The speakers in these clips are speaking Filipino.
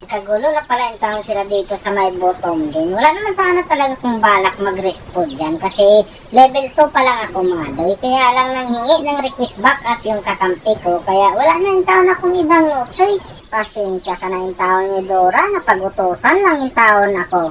Kagulo na pala yung taon sila dito sa may bottom din. Wala naman sana talaga kung balak mag-respond dyan kasi level 2 pa lang ako mga doy. Kaya lang nanghingi ng request back up yung kakampi ko. Kaya wala na yung taon akong ibang choice. Pasensya ka na yung taon ni Dora. Napag-utosan lang yung taon ako.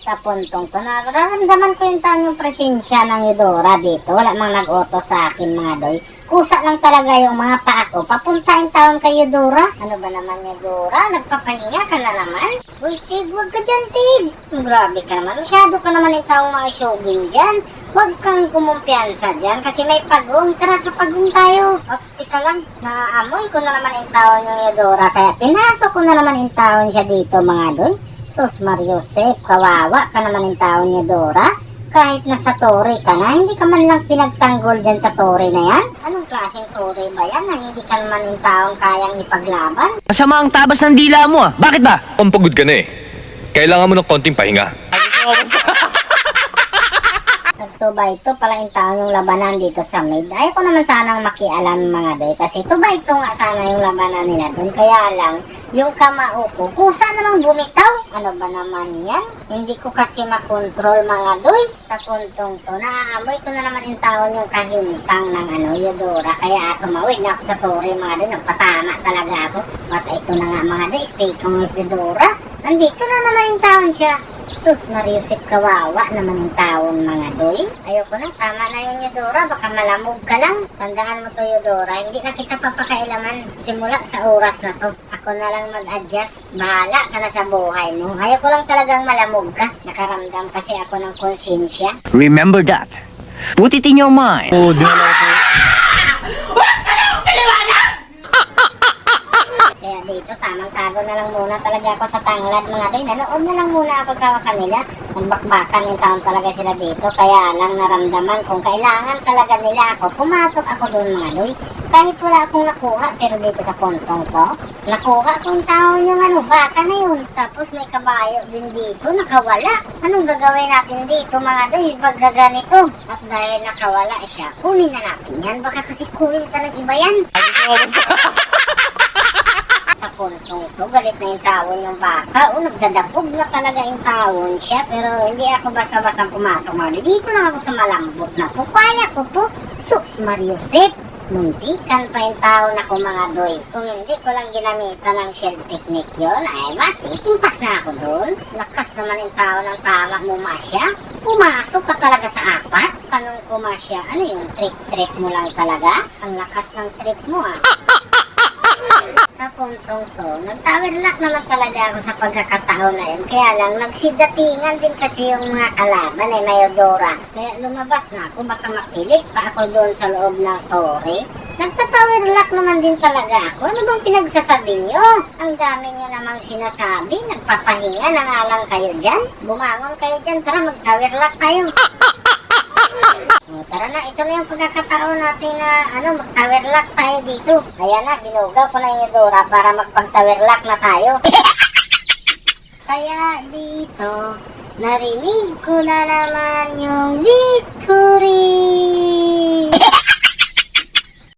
Sa puntong to, nararamdaman ko yung taon yung presensya ng Eudora dito. Wala mang nag-auto sa akin mga doy. Kusa lang talaga yung mga paa ko. Papuntahin taon kay Eudora. Ano ba naman Eudora? Nagpapahinga ka na naman? Uy, Tig, wag ka dyan, Tig. Grabe ka naman. Masyado ka naman yung taong mga isyogin dyan. Huwag kang kumumpiyansa dyan kasi may pagong. Tara sa pagong tayo. Obstacle ka lang. Naaamoy ko na naman yung taon yung Eudora. Kaya pinasok ko na naman yung taon siya dito mga doy. Sus Mariosep, kawawa ka naman yung taon niya Dora. Kahit nasa tore ka na, hindi ka man lang pinagtanggol dyan sa tore na yan. Anong klaseng tore ba yan na hindi ka naman yung taong kayang ipaglaban? Masama ang tabas ng dila mo ah. Bakit ba? Pampagod ka na eh. Kailangan mo ng konting pahinga. Nagtubay ito pala yung taon yung labanan dito sa mid. Ayaw ko naman sanang makialam mga doy kasi tubay ito nga sana yung labanan nila doon. Kaya lang, yung kamao ko, kusa namang bumitaw. Ano ba naman yan? Hindi ko kasi makontrol mga doy. Sa puntong to, naaamoy ko na naman yung taon yung kahimtang ng Eudora. Kaya tumawid na ako sa tore mga doy. Nagpatama talaga ako. At ito na nga mga doy, speaking of Eudora. Nandito na naman yung taon siya. Sus Mariosep, kawawa naman yung taon mga doy. Ayoko na, tama na yung Eudora. Baka malamog ka lang. Tandaan mo to Eudora, hindi na kita papakailaman simula sa oras na to. Ako na lang mag-adjust. Bahala ka na sa buhay mo. Ayoko lang talagang malamog ka. Nakaramdam kasi ako ng konsensya. Remember that. Put it in your mind. Oh, di na lang ako. Kaya dito, tamang tago na lang muna talaga ako sa tanglad mga doy. Nanood na lang muna ako sa kanila. Nagbakbakan yung taon talaga sila dito. Kaya lang naramdaman kung kailangan talaga nila ako. Pumasok ako doon mga doy. Kahit wala akong nakuha, pero dito sa pontong ko, nakuha ko yung taon yung baka na yun. Tapos may kabayo din dito, nakawala. Anong gagawin natin dito mga doy? Pag gaganito. At dahil nakawala siya, kunin na natin yan. Baka kasi kunin pa ng iba yan. Sa puntong to, galit na yung tawon yung baka. O, nagdadabog na talaga yung tawon siya. Pero hindi ako basta-bastang pumasok mga doy. Dito lang ako sa malambot na to. Kaya ko to. Sus Mariosep. Muntikan pa yung taon ako mga doy. Kung hindi ko lang ginamitan ng shell technique yun, ay matipimpas na ako doon. Lakas naman yung taon ng tama mo, Masya. Pumasok ka talaga sa apat. Tanong ko, Masya, ano yung trip mo lang talaga? Ang lakas ng trip mo ah. Sa puntong to, nag-tower lock naman talaga ako sa pagkakataon na yun. Kaya lang, nagsidatingan din kasi yung mga kalaban ay Eudora. Kaya lumabas na ako, baka mapilit pa ako doon sa loob ng tore. Nagta-tower lock naman din talaga ako. Ano bang pinagsasabi nyo? Ang dami nyo namang sinasabi. Nagpapahinga na nga lang kayo dyan. Bumangon kayo dyan, tara mag-tower lock tayo. O, tara na, ito na yung pagkakataon natin na mag-tower lock tayo dito. Ayan na, binugaw ko na yung Eudora para magpag-tower lock na tayo. Kaya dito, narinig ko na naman yung victory.